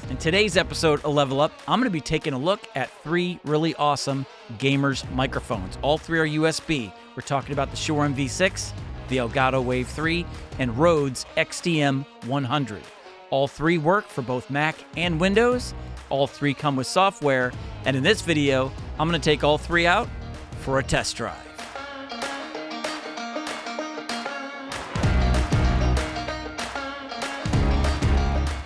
In today's episode of Level Up, I'm going to be taking a look at 3 really awesome gamers microphones. All 3 are USB. We're talking about the Shure MV6, the Elgato Wave 3, and Rode's XDM-100. All 3 work for both Mac and Windows. All 3 come with software. And in this video, I'm going to take all 3 out for a test drive.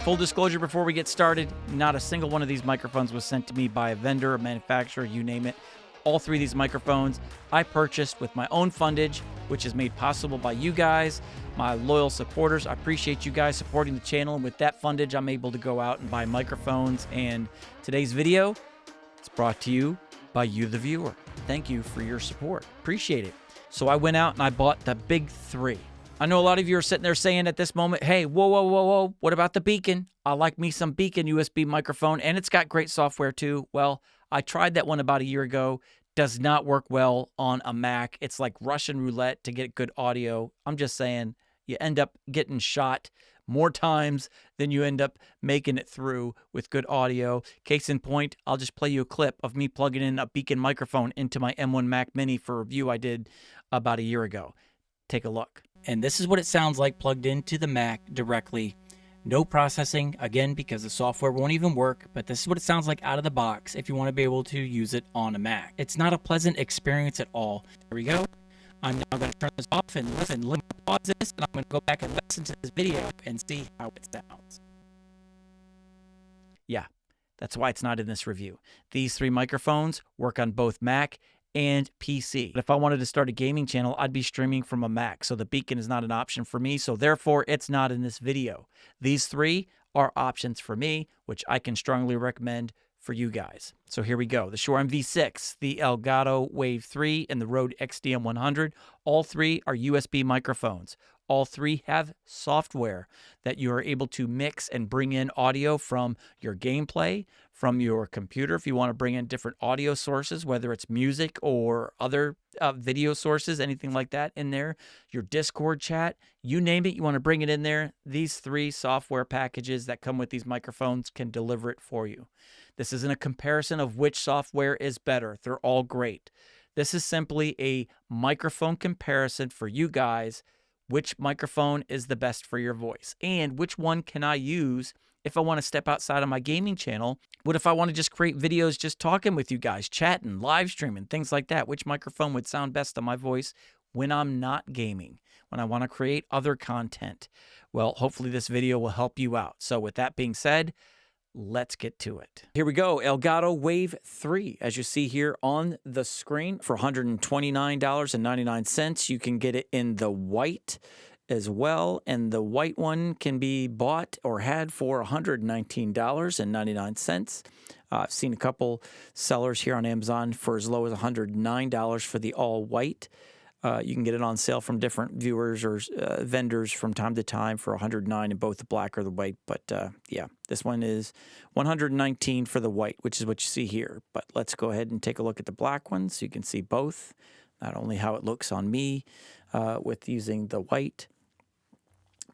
Full disclosure before we get started, not a single one of these microphones was sent to me by a vendor, a manufacturer, you name it. All 3 of these microphones I purchased with my own fundage, which is made possible by you guys, my loyal supporters. I appreciate you guys supporting the channel, and with that fundage, I'm able to go out and buy microphones. And today's video is brought to you by you, the viewer. Thank you for your support. Appreciate it. So I went out and I bought the big 3. I know a lot of you are sitting there saying at this moment, hey, whoa, what about the Beacon? I like me some Beacon USB microphone, and it's got great software too. Well, I tried that one about a year ago. Does not work well on a Mac. It's like Russian roulette to get good audio. I'm just saying, you end up getting shot more times than you end up making it through with good audio. Case in point, I'll just play you a clip of me plugging in a Beacon microphone into my M1 Mac Mini for a review I did about a year ago. Take a look. And this is what it sounds like plugged into the Mac directly. No processing, again, because the software won't even work, but this is what it sounds like out of the box if you want to be able to use it on a Mac. It's not a pleasant experience at all. There we go. I'm now going to turn this off and listen. Let me pause this, and I'm going to go back and listen to this video and see how it sounds. Yeah, that's why it's not in this review. These 3 microphones work on both Mac and PC. But if I wanted to start a gaming channel, I'd be streaming from a Mac. So the Beacon is not an option for me. So therefore, it's not in this video. These 3 are options for me, which I can strongly recommend for you guys. So here we go. The Shure MV6, the Elgato Wave 3, and the Rode XDM-100. All 3 are USB microphones. All 3 have software that you are able to mix and bring in audio from your gameplay, from your computer. If you want to bring in different audio sources, whether it's music or other video sources, anything like that in there, your Discord chat, you name it, you want to bring it in there. These 3 software packages that come with these microphones can deliver it for you. This isn't a comparison of which software is better. They're all great. This is simply a microphone comparison for you guys. Which microphone is the best for your voice? And which one can I use if I want to step outside of my gaming channel? What if I want to just create videos just talking with you guys, chatting, live streaming, things like that? Which microphone would sound best on my voice when I'm not gaming, when I want to create other content? Well, hopefully this video will help you out. So with that being said, let's get to it. Here we go. Elgato Wave 3, as you see here on the screen, for $129.99. You can get it in the white as well, and the white one can be bought or had for $119.99. I've seen a couple sellers here on Amazon for as low as $109 for the all white. You can get it on sale from different viewers or vendors from time to time for $109 in both the black or the white. But yeah, this one is $119 for the white, which is what you see here. But let's go ahead and take a look at the black one so you can see both. Not only how it looks on me with using the white,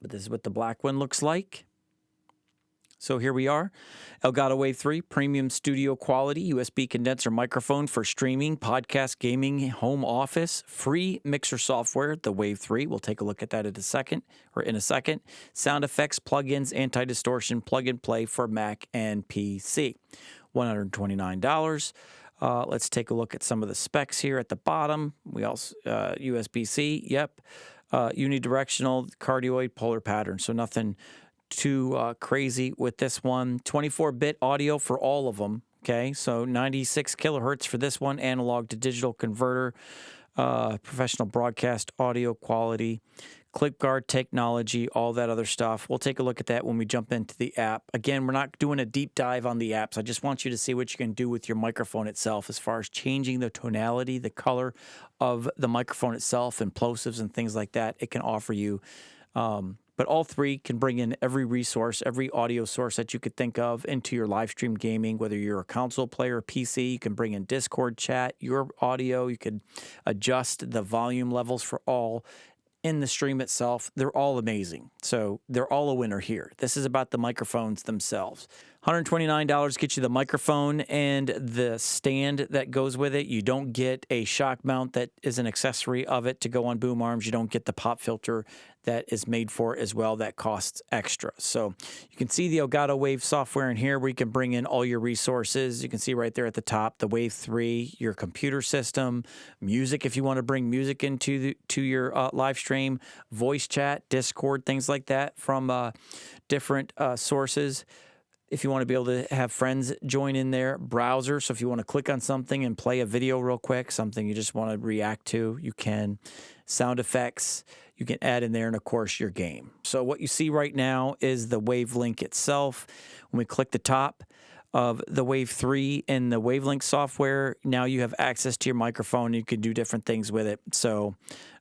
but this is what the black one looks like. So here we are, Elgato Wave 3, premium studio quality USB condenser microphone for streaming, podcast, gaming, home office, free mixer software, the Wave 3. We'll take a look at that in a second. Sound effects, plugins, anti-distortion, plug and play for Mac and PC. $129. Let's take a look at some of the specs here at the bottom. We also, USB-C, yep. Unidirectional, cardioid, polar pattern, so nothing too crazy with this one. 24-bit audio for all of them. Okay, so 96 kilohertz for this one, analog to digital converter, professional broadcast audio quality, clip guard technology, all that other stuff. We'll take a look at that when we jump into the app. Again, we're not doing a deep dive on the apps. I just want you to see what you can do with your microphone itself as far as changing the tonality, the color of the microphone itself, and plosives and things like that it can offer you. But all 3 can bring in every resource, every audio source that you could think of into your live stream gaming, whether you're a console player, PC, you can bring in Discord chat, your audio, you could adjust the volume levels for all in the stream itself. They're all amazing. So they're all a winner here. This is about the microphones themselves. $129 gets you the microphone and the stand that goes with it. You don't get a shock mount that is an accessory of it to go on boom arms. You don't get the pop filter that is made for it as well. That costs extra. So you can see the Elgato Wave software in here where you can bring in all your resources. You can see right there at the top, the Wave 3, your computer system, music if you want to bring music into your live stream, voice chat, Discord, things like that from different sources. If you want to be able to have friends join in there, browser. So if you want to click on something and play a video real quick, something you just want to react to, you can. Sound effects, you can add in there, and of course your game. So what you see right now is the Wavelink itself. When we click the top of the Wave 3 in the Wavelink software, now you have access to your microphone. You can do different things with it. So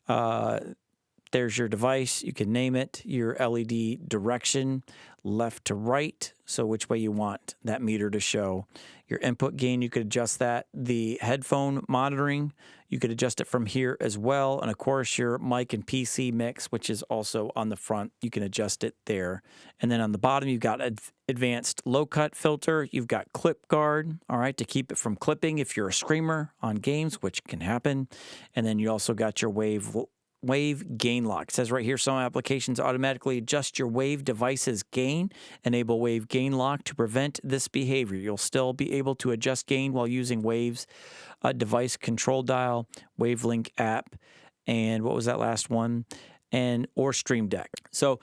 there's your device. You can name it, your LED direction, left to right, so which way you want that meter to show. Your input gain, you could adjust that. The headphone monitoring, you could adjust it from here as well. And of course, your mic and PC mix, which is also on the front, you can adjust it there. And then on the bottom, you've got advanced low cut filter. You've got clip guard, all right, to keep it from clipping if you're a screamer on games, which can happen. And then you also got your Wave gain lock. It says right here, some applications automatically adjust your Wave device's gain. Enable Wave gain lock to prevent this behavior. You'll still be able to adjust gain while using Wave's device control dial, Wavelink app, and what was that last one? Or Stream Deck. So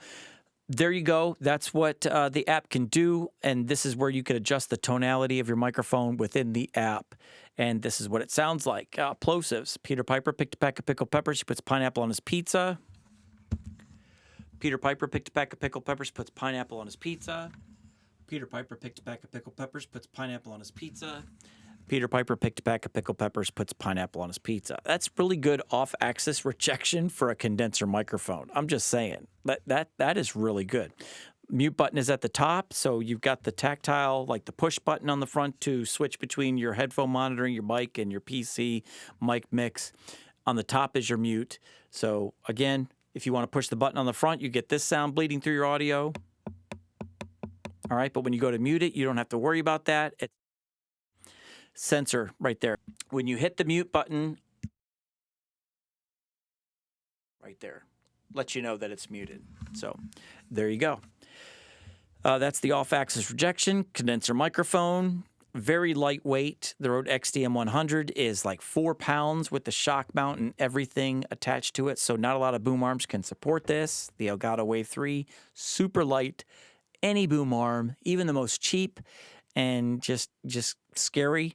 there you go. That's what the app can do, and this is where you can adjust the tonality of your microphone within the app. And this is what it sounds like. Plosives. Peter Piper picked a pack of pickled peppers. He puts pineapple on his pizza. Peter Piper picked a pack of pickled peppers, puts pineapple on his pizza. Peter Piper picked a pack of pickled peppers, puts pineapple on his pizza. Peter Piper picked a pack of pickled peppers, puts pineapple on his pizza. That's really good off-axis rejection for a condenser microphone. I'm just saying. That is really good. Mute button is at the top, so you've got the tactile, like the push button on the front to switch between your headphone monitoring, your mic, and your PC mic mix. On the top is your mute. So again, if you want to push the button on the front, you get this sound bleeding through your audio. All right, but when you go to mute it, you don't have to worry about that. It's sensor right there. When you hit the mute button, right there, lets you know that it's muted. So there you go. That's the off-axis rejection, condenser microphone, very lightweight. The Rode XDM-100 is like 4 pounds with the shock mount and everything attached to it, so not a lot of boom arms can support this. The Elgato Wave 3, super light. Any boom arm, even the most cheap and just scary,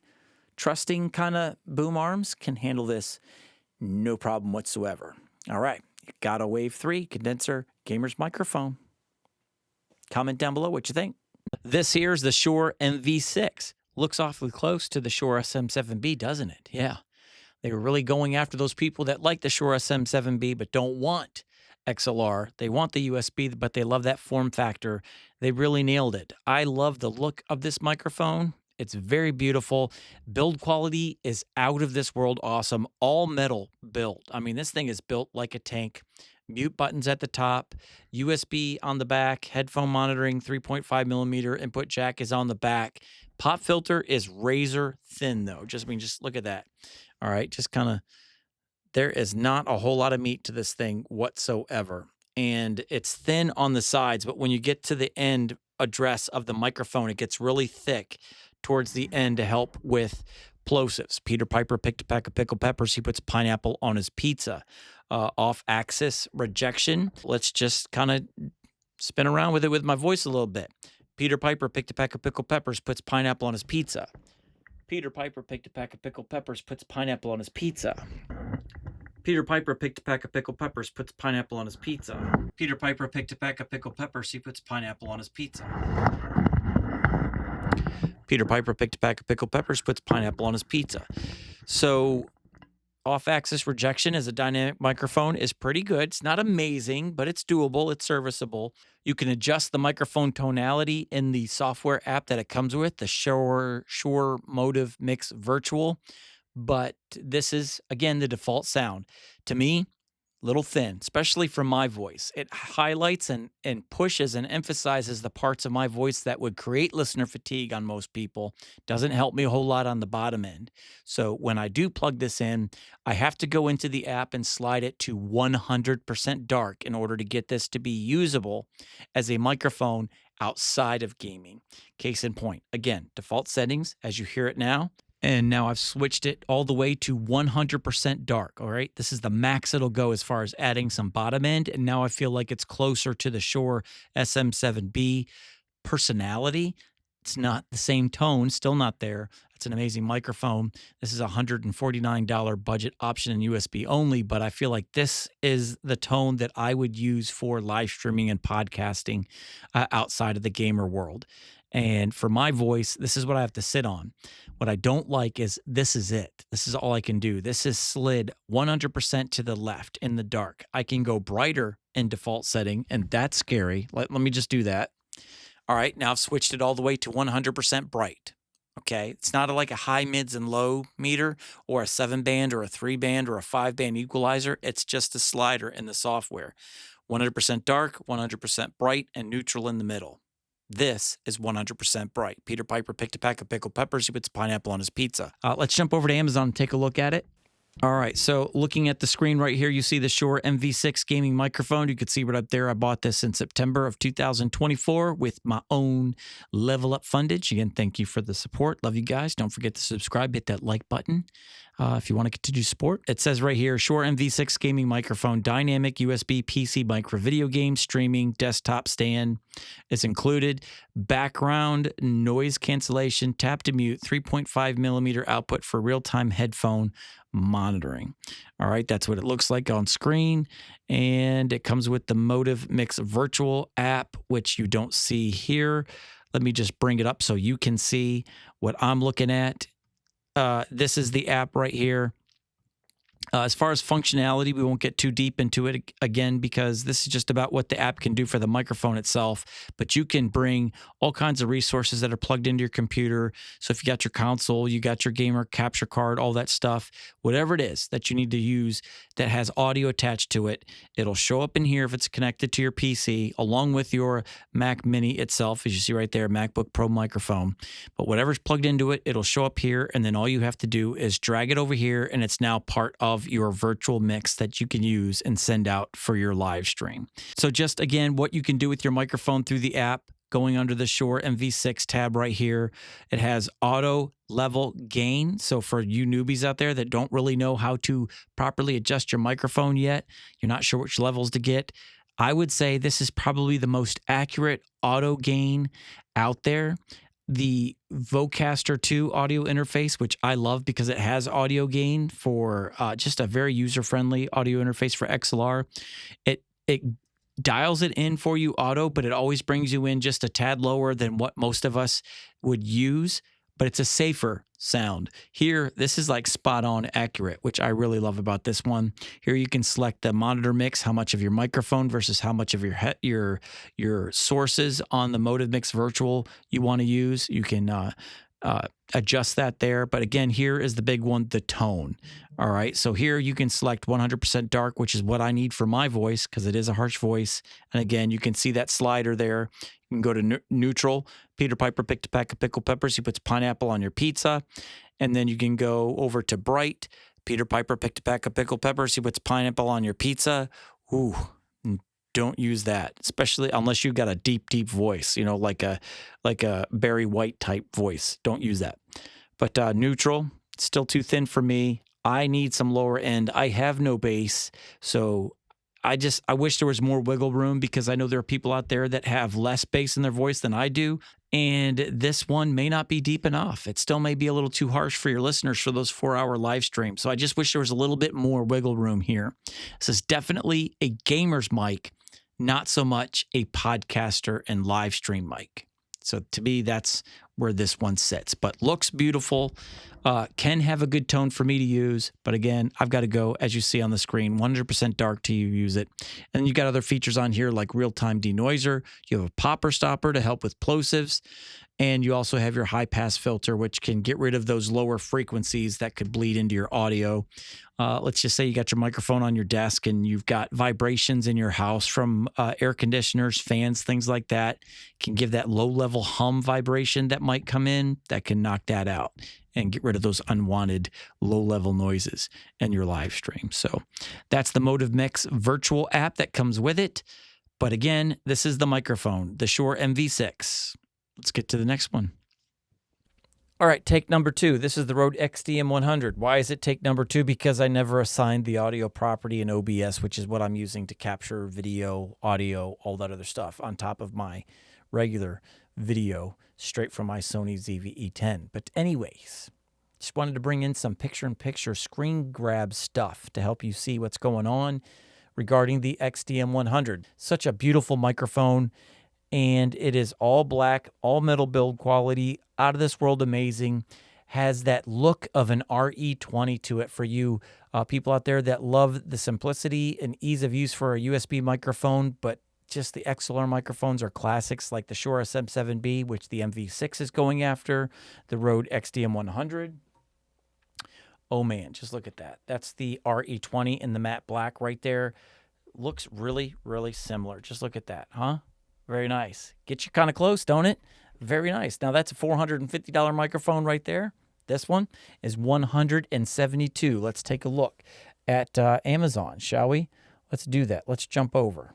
trusting kind of boom arms can handle this no problem whatsoever. All right, Elgato Wave 3 condenser gamer's microphone. Comment down below what you think. This here's the Shure MV6. Looks awfully close to the Shure SM7B, doesn't it? Yeah. They were really going after those people that like the Shure SM7B but don't want XLR. They want the USB, but they love that form factor. They really nailed it. I love the look of this microphone. It's very beautiful. Build quality is out of this world awesome. All metal build. I mean, this thing is built like a tank. Mute buttons at the top, USB on the back, headphone monitoring, 3.5 millimeter input jack is on the back. Pop filter is razor thin though. Just look at that. All right, just kind of, there is not a whole lot of meat to this thing whatsoever. And it's thin on the sides, but when you get to the end address of the microphone, it gets really thick towards the end to help with plosives. Peter Piper picked a pack of pickled peppers. He puts pineapple on his pizza. Off-axis rejection. Let's just kind of spin around with it with my voice a little bit. Peter Piper picked a pack of pickled peppers, puts pineapple on his pizza. Peter Piper picked a pack of pickled peppers, puts pineapple on his pizza. Peter Piper picked a pack of pickled peppers, puts pineapple on his pizza. Peter Piper picked a pack of pickled peppers, he puts pineapple on his pizza. Peter Piper picked a pack of pickled peppers, puts pineapple on his pizza. So off-axis rejection as a dynamic microphone is pretty good. It's not amazing, but it's doable. It's serviceable. You can adjust the microphone tonality in the software app that it comes with, the Shure Motive Mix Virtual. But this is, again, the default sound. To me, little thin, especially for my voice. It highlights and pushes and emphasizes the parts of my voice that would create listener fatigue on most people. Doesn't help me a whole lot on the bottom end. So when I do plug this in, I have to go into the app and slide it to 100% dark in order to get this to be usable as a microphone outside of gaming. Case in point, again, default settings as you hear it now. And now I've switched it all the way to 100% dark, all right? This is the max it'll go as far as adding some bottom end, and now I feel like it's closer to the Shure SM7B personality. It's not the same tone, still not there. It's an amazing microphone. This is a $149 budget option in USB only, but I feel like this is the tone that I would use for live streaming and podcasting outside of the gamer world. And for my voice, this is what I have to sit on. What I don't like is this is it. This is all I can do. This is slid 100% to the left in the dark. I can go brighter in default setting, and that's scary. Let me just do that. All right, now I've switched it all the way to 100% bright. Okay, it's not like a high, mids, and low meter or a 7-band or a 3-band or a 5-band equalizer. It's just a slider in the software. 100% dark, 100% bright, and neutral in the middle. This is 100% bright. Peter Piper picked a pack of pickled peppers. He puts pineapple on his pizza. Let's jump over to Amazon and take a look at it. All right, so looking at the screen right here, you see the Shure MV6 gaming microphone. You can see right up there. I bought this in September of 2024 with my own Level Up fundage. Again, thank you for the support. Love you guys. Don't forget to subscribe. Hit that like button if you want to continue support. It says right here, Shure MV6 gaming microphone, dynamic USB PC mic for video game streaming, desktop stand is included. Background noise cancellation, tap to mute, 3.5 millimeter output for real-time headphone monitoring. All right, that's what it looks like on screen. And it comes with the Motive Mix virtual app, which you don't see here. Let me just bring it up so you can see what I'm looking at. This is the app right here. As far as functionality, we won't get too deep into it again because this is just about what the app can do for the microphone itself. But you can bring all kinds of resources that are plugged into your computer. So if you got your console, you got your gamer capture card, all that stuff, whatever it is that you need to use that has audio attached to it, it'll show up in here if it's connected to your PC, along with your Mac Mini itself, as you see right there, MacBook Pro microphone. But whatever's plugged into it, it'll show up here, and then all you have to do is drag it over here, and it's now part of your virtual mix that you can use and send out for your live stream. So just again, what you can do with your microphone through the app, going under the Shure MV6 tab right here, it has auto level gain. So for you newbies out there that don't really know how to properly adjust your microphone yet, you're not sure which levels to get, I would say this is probably the most accurate auto gain out there. The Vocaster 2 audio interface, which I love because it has audio gain for just a very user-friendly audio interface for XLR. It dials it in for you auto, but it always brings you in just a tad lower than what most of us would use, but it's a safer sound. Here, this is like spot on accurate, which I really love about this one. Here you can select the monitor mix, how much of your microphone versus how much of your sources on the Motive Mix Virtual you want to use. You can adjust that there. But again, here is the big one, the tone. All right, so here you can select 100% dark, which is what I need for my voice because it is a harsh voice. And again, you can see that slider there. You can go to neutral. Peter Piper picked a pack of pickled peppers. He puts pineapple on your pizza. And then you can go over to bright. Peter Piper picked a pack of pickled peppers. He puts pineapple on your pizza. Ooh, don't use that, especially unless you've got a deep, deep voice, you know, like a Barry White type voice. Don't use that. But neutral, still too thin for me. I need some lower end. I have no bass, so I wish there was more wiggle room because I know there are people out there that have less bass in their voice than I do, and this one may not be deep enough. It still may be a little too harsh for your listeners for those 4-hour live streams. So I just wish there was a little bit more wiggle room here. This is definitely a gamer's mic, not so much a podcaster and live stream mic. So to me, that's where this one sits. But looks beautiful, can have a good tone for me to use. But again, I've got to go, as you see on the screen, 100% dark to use it. And then you've got other features on here like real-time denoiser. You have a popper stopper to help with plosives. And you also have your high pass filter, which can get rid of those lower frequencies that could bleed into your audio. Let's just say you got your microphone on your desk and you've got vibrations in your house from air conditioners, fans, things like that. Can give that low-level hum vibration that might come in, that can knock that out and get rid of those unwanted low-level noises in your live stream. So that's the Motive Mix virtual app that comes with it. But again, this is the microphone, the Shure MV6. Let's get to the next one. All right, take number 2. This is the Rode XDM-100. Why is it take number 2? Because I never assigned the audio property in OBS, which is what I'm using to capture video, audio, all that other stuff on top of my regular video straight from my Sony ZV-E10. But anyways, just wanted to bring in some picture-in-picture screen grab stuff to help you see what's going on regarding the XDM-100. Such a beautiful microphone. And it is all black, all metal build quality, out of this world amazing, has that look of an RE20 to it for you people out there that love the simplicity and ease of use for a USB microphone, but just the XLR microphones are classics like the Shure SM7B, which the MV6 is going after, the Rode XDM-100. Oh man, just look at that. That's the RE20 in the matte black right there. Looks really, really similar. Just look at that, huh? Very nice. Get you kind of close, don't it? Very nice. Now, that's a $450 microphone right there. This one is $172. Let's take a look at Amazon, shall we? Let's do that. Let's jump over.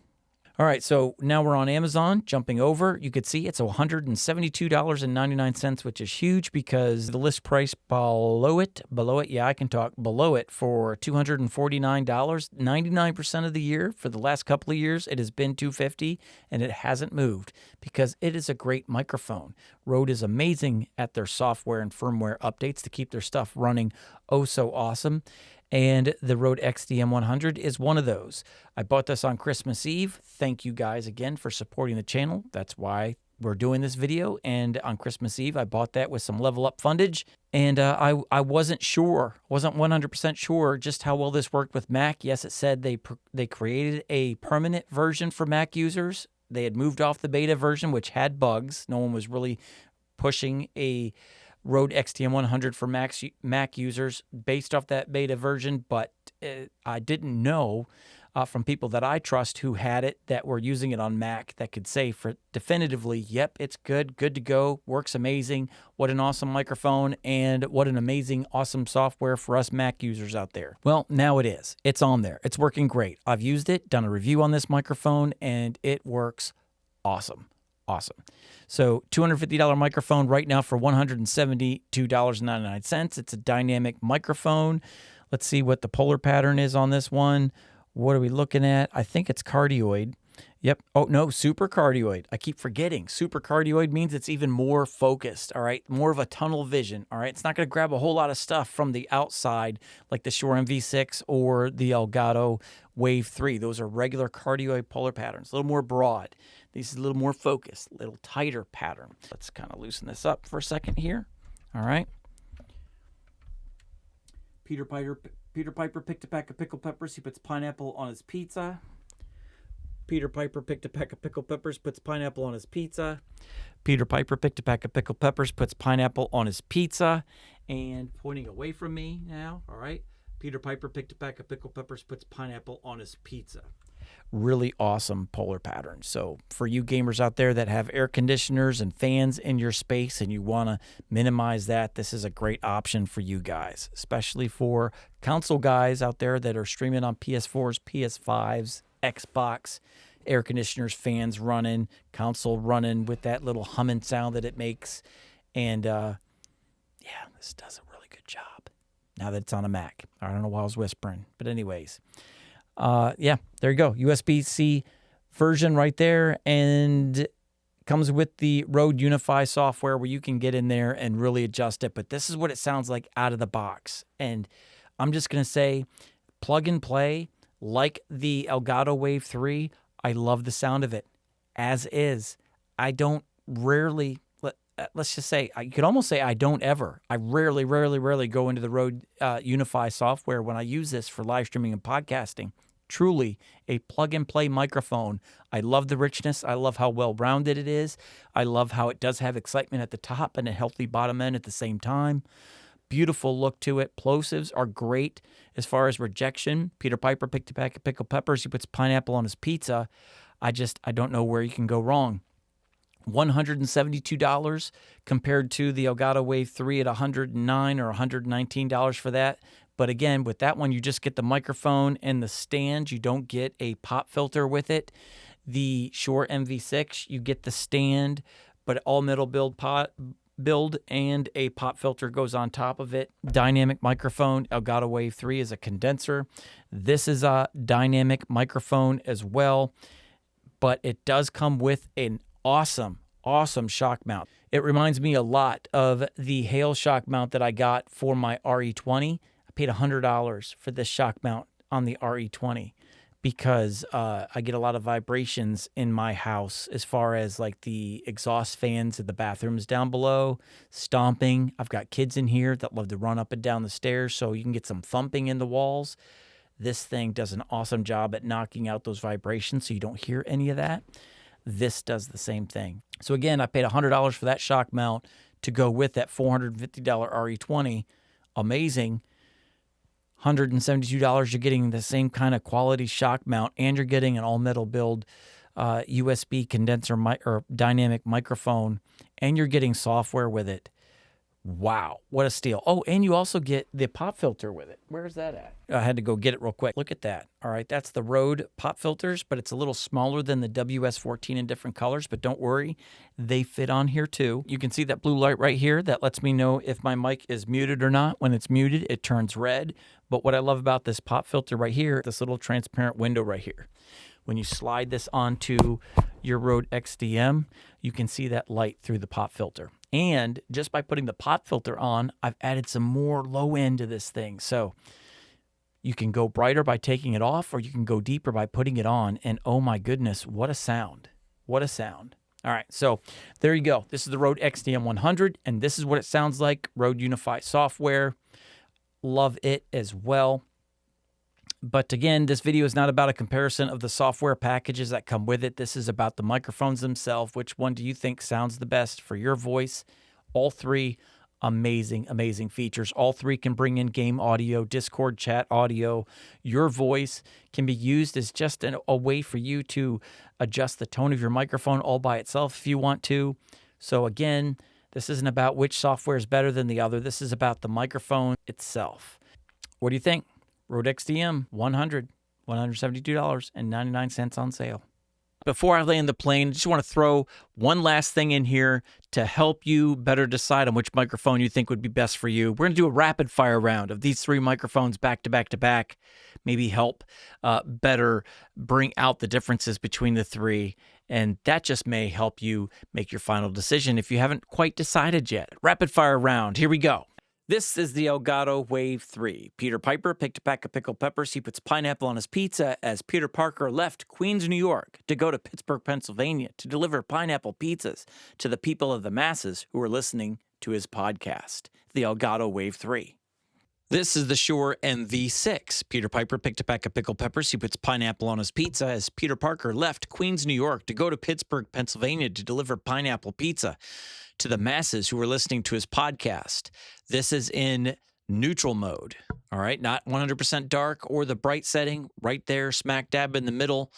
All right, so now we're on Amazon, jumping over. You could see it's $172.99, which is huge because the list price below it, yeah, I can talk, below it for $249. 99% of the year, for the last couple of years, it has been $250, and it hasn't moved because it is a great microphone. Rode is amazing at their software and firmware updates to keep their stuff running oh so awesome. And the Rode XDM-100 is one of those. I bought this on Christmas Eve. Thank you guys again for supporting the channel. That's why we're doing this video. And on Christmas Eve, I bought that with some level up fundage. And I wasn't sure, wasn't 100% sure just how well this worked with Mac. Yes, it said they created a permanent version for Mac users. They had moved off the beta version, which had bugs. No one was really pushing a Rode XDM-100 for Mac users based off that beta version, but I didn't know from people that I trust who had it, that were using it on Mac, that could say for definitively, yep, it's good to go, works amazing, what an awesome microphone, and what an amazing, awesome software for us Mac users out there. Well, now it is. It's on there. It's working great. I've used it, done a review on this microphone, and it works awesome. Awesome. So $250 microphone right now for $172.99. It's a dynamic microphone. Let's see what the polar pattern is on this one. What are we looking at? I think it's cardioid. Yep. Oh, no, super cardioid. I keep forgetting. Super cardioid means it's even more focused, all right? More of a tunnel vision, all right? It's not going to grab a whole lot of stuff from the outside like the Shure MV6 or the Elgato Wave 3. Those are regular cardioid polar patterns, a little more broad. This is a little more focused, a little tighter pattern. Let's kind of loosen this up for a second here, all right? Peter Piper picked a pack of pickled peppers. He puts pineapple on his pizza. Peter Piper picked a pack of pickled peppers, puts pineapple on his pizza. Peter Piper picked a pack of pickled peppers, puts pineapple on his pizza. And pointing away from me now, all right? Peter Piper picked a pack of pickled peppers, puts pineapple on his pizza. Really awesome polar pattern. So for you gamers out there that have air conditioners and fans in your space and you want to minimize that, this is a great option for you guys, especially for console guys out there that are streaming on PS4s, PS5s, Xbox, air conditioners, fans running, console running with that little humming sound that it makes. And yeah, this does a really good job now that it's on a Mac. I don't know why I was whispering, but anyways, yeah, there you go. USB-C version right there, and comes with the Rode Unify software where you can get in there and really adjust it. But this is what it sounds like out of the box. And I'm just going to say plug and play like the Elgato Wave 3. I love the sound of it as is. I don't rarely, let's just say, you could almost say I don't ever. I rarely go into the Rode Unify software when I use this for live streaming and podcasting. Truly a plug-and-play microphone. I love the richness. I love how well-rounded it is. I love how it does have excitement at the top and a healthy bottom end at the same time. Beautiful look to it. Plosives are great as far as rejection. Peter Piper picked a pack of pickled peppers. He puts pineapple on his pizza. I don't know where you can go wrong. $172 compared to the Elgato Wave 3 at $109 or $119 for that. But again, with that one, you just get the microphone and the stand. You don't get a pop filter with it. The Shure MV6, you get the stand, but all metal build and a pop filter goes on top of it. Dynamic microphone. Elgato Wave 3 is a condenser. This is a dynamic microphone as well, but it does come with an awesome shock mount. It reminds me a lot of the Hale shock mount that I got for my RE20. I paid $100 for this shock mount on the RE20 because I get a lot of vibrations in my house as far as like the exhaust fans in the bathrooms down below, stomping. I've got kids in here that love to run up and down the stairs, so you can get some thumping in the walls. This thing does an awesome job at knocking out those vibrations so you don't hear any of that. This does the same thing. So again, I paid $100 for that shock mount to go with that $450 RE20. Amazing. $172, you're getting the same kind of quality shock mount, and you're getting an all-metal build USB condenser or dynamic microphone, and you're getting software with it. Wow, what a steal. Oh, and you also get the pop filter with it. Where's that at? I had to go get it real quick. Look at that. All right, that's the Rode pop filters, but it's a little smaller than the WS14 in different colors, but don't worry, they fit on here too. You can see that blue light right here. That lets me know if my mic is muted or not. When it's muted, it turns red. But what I love about this pop filter right here, this little transparent window right here. When you slide this onto your Rode XDM, you can see that light through the pop filter. And just by putting the pop filter on, I've added some more low end to this thing. So you can go brighter by taking it off, or you can go deeper by putting it on. And oh my goodness, what a sound. What a sound. All right, so there you go. This is the Rode XDM-100, and this is what it sounds like. Rode Unify software. Love it as well. But again, this video is not about a comparison of the software packages that come with it. This is about the microphones themselves. Which one do you think sounds the best for your voice? All three amazing, amazing features. All three can bring in game audio, Discord chat audio. Your voice can be used as just a way for you to adjust the tone of your microphone all by itself if you want to. So again, this isn't about which software is better than the other. This is about the microphone itself. What do you think? Rode XDM-100, $172.99 on sale. Before I land the plane, I just want to throw one last thing in here to help you better decide on which microphone you think would be best for you. We're going to do a rapid fire round of these three microphones back to back to back, maybe help better bring out the differences between the three. And that just may help you make your final decision if you haven't quite decided yet. Rapid fire round. Here we go. This is the Elgato Wave 3. Peter Piper picked a pack of pickled peppers. He puts pineapple on his pizza as Peter Parker left Queens, New York to go to Pittsburgh, Pennsylvania to deliver pineapple pizzas to the people of the masses who are listening to his podcast, the Elgato Wave 3. This is the Shure MV6. Peter Piper picked a pack of pickled peppers. He puts pineapple on his pizza as Peter Parker left Queens, New York to go to Pittsburgh, Pennsylvania to deliver pineapple pizza to the masses who are listening to his podcast. This is in neutral mode, all right? Not 100% dark or the bright setting, right there, smack dab in the middle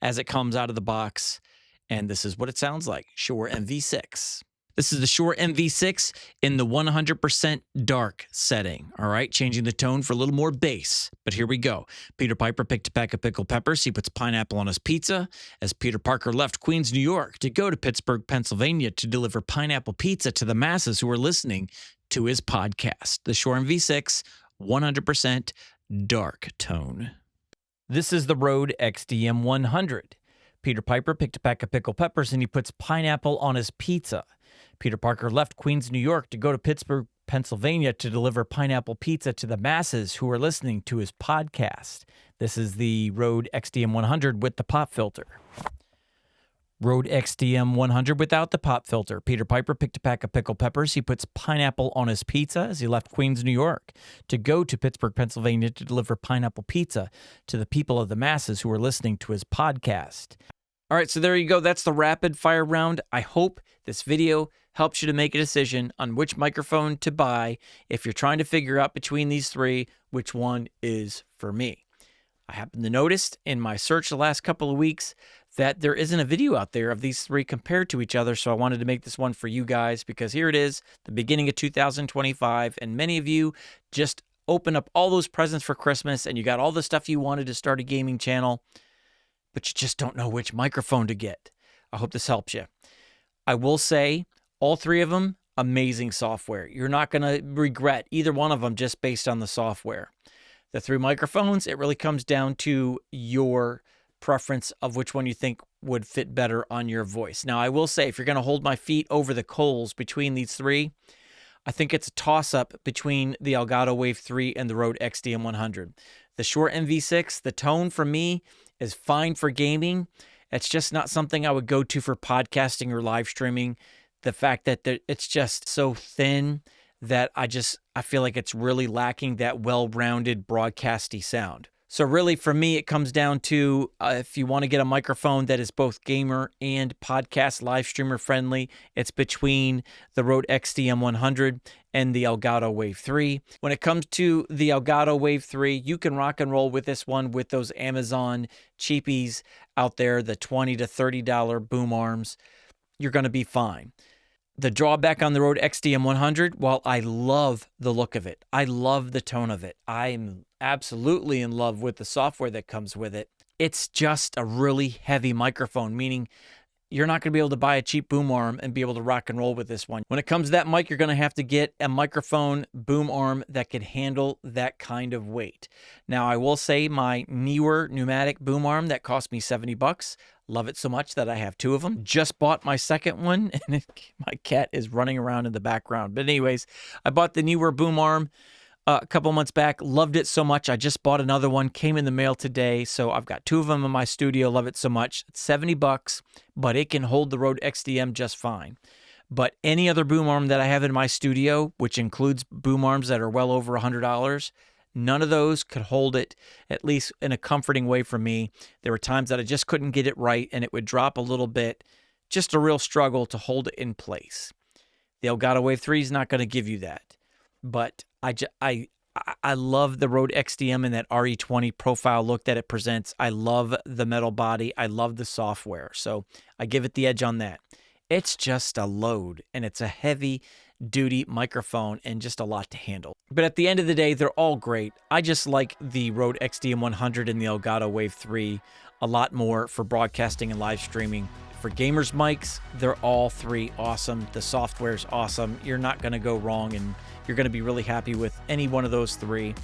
as it comes out of the box. And this is what it sounds like, Shure MV6. This is the Shure MV6 in the 100% dark setting, all right? Changing the tone for a little more bass. But here we go. Peter Piper picked a pack of pickled peppers. He puts pineapple on his pizza as Peter Parker left Queens, New York to go to Pittsburgh, Pennsylvania to deliver pineapple pizza to the masses who are listening to his podcast. The Shure MV6, 100% dark tone. This is the Rode XDM-100. Peter Piper picked a pack of pickled peppers and he puts pineapple on his pizza. Peter Parker left Queens, New York to go to Pittsburgh, Pennsylvania to deliver pineapple pizza to the masses who are listening to his podcast. This is the Rode XDM-100 with the pop filter. Rode XDM-100 without the pop filter. Peter Piper picked a pack of pickled peppers. He puts pineapple on his pizza as he left Queens, New York, to go to Pittsburgh, Pennsylvania to deliver pineapple pizza to the people of the masses who are listening to his podcast. All right, so there you go. That's the rapid fire round. I hope this video helps you to make a decision on which microphone to buy if you're trying to figure out between these three which one is for me. I happened to notice in my search the last couple of weeks that there isn't a video out there of these three compared to each other, so I wanted to make this one for you guys because here it is, the beginning of 2025, and many of you just open up all those presents for Christmas and you got all the stuff you wanted to start a gaming channel, but you just don't know which microphone to get. I hope this helps you. I will say all three of them, amazing software. You're not going to regret either one of them just based on the software. The three microphones, it really comes down to your preference of which one you think would fit better on your voice. Now, I will say, if you're going to hold my feet over the coals between these three, I think it's a toss-up between the Elgato Wave 3 and the Rode XDM-100. The Shure MV6, the tone for me is fine for gaming. It's just not something I would go to for podcasting or live streaming. The fact that it's just so thin that I feel like it's really lacking that well-rounded broadcasty sound. So really, for me, it comes down to if you want to get a microphone that is both gamer and podcast live streamer friendly, it's between the Rode XDM-100 and the Elgato Wave 3. When it comes to the Elgato Wave 3, you can rock and roll with this one with those Amazon cheapies out there, the $20 to $30 boom arms. You're going to be fine. The drawback on the Rode XDM-100, while I love the look of it, I love the tone of it, I'm absolutely in love with the software that comes with it, it's just a really heavy microphone, meaning you're not going to be able to buy a cheap boom arm and be able to rock and roll with this one. When it comes to that mic, you're going to have to get a microphone boom arm that could handle that kind of weight. Now, I will say my newer pneumatic boom arm that cost me $70, love it so much that I have two of them. Just bought my second one, and my cat is running around in the background. But anyways, I bought the newer boom arm a couple months back. Loved it so much. I just bought another one. Came in the mail today. So I've got two of them in my studio. Love it so much. It's $70, but it can hold the Rode XDM just fine. But any other boom arm that I have in my studio, which includes boom arms that are well over $100, none of those could hold it, at least in a comforting way for me. There were times that I just couldn't get it right, and it would drop a little bit. Just a real struggle to hold it in place. The Elgato Wave 3 is not going to give you that. But I love the Rode XDM and that RE20 profile look that it presents. I love the metal body. I love the software. So I give it the edge on that. It's just a load, and it's a heavy-duty microphone and just a lot to handle. But at the end of the day, they're all great. I just like the Rode XDM-100 and the Elgato Wave 3 a lot more for broadcasting and live streaming. For gamers mics, they're all three awesome. The software's awesome. You're not going to go wrong, and you're going to be really happy with any one of those three.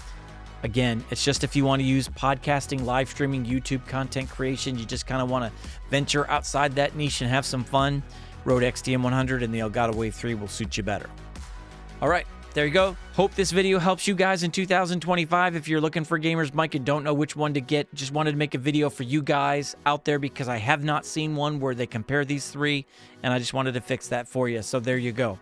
Again, it's just if you want to use podcasting, live streaming, YouTube content creation, you just kind of want to venture outside that niche and have some fun, Rode XDM-100 and the Elgato Wave 3 will suit you better. All right, there you go. Hope this video helps you guys in 2025. If you're looking for a gamer's mic and don't know which one to get, just wanted to make a video for you guys out there because I have not seen one where they compare these three, and I just wanted to fix that for you. So there you go.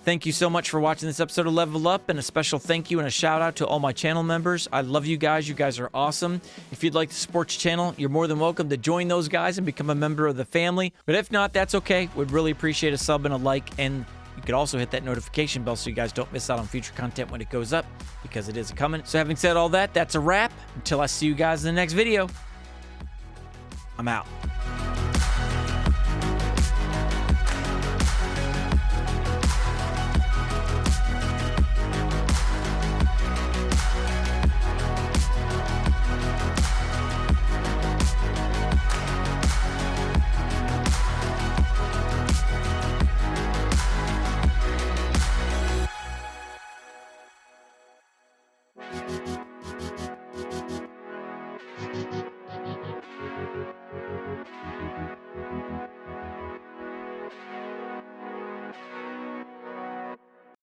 Thank you so much for watching this episode of Level Up, and a special thank you and a shout out to all my channel members. I love you guys. You guys are awesome. If you'd like to support your channel, you're more than welcome to join those guys and become a member of the family. But if not, that's okay. Would really appreciate a sub and a like, and you could also hit that notification bell so you guys don't miss out on future content when it goes up, because it is coming. So having said all that, that's a wrap. Until I see you guys in the next video, I'm out.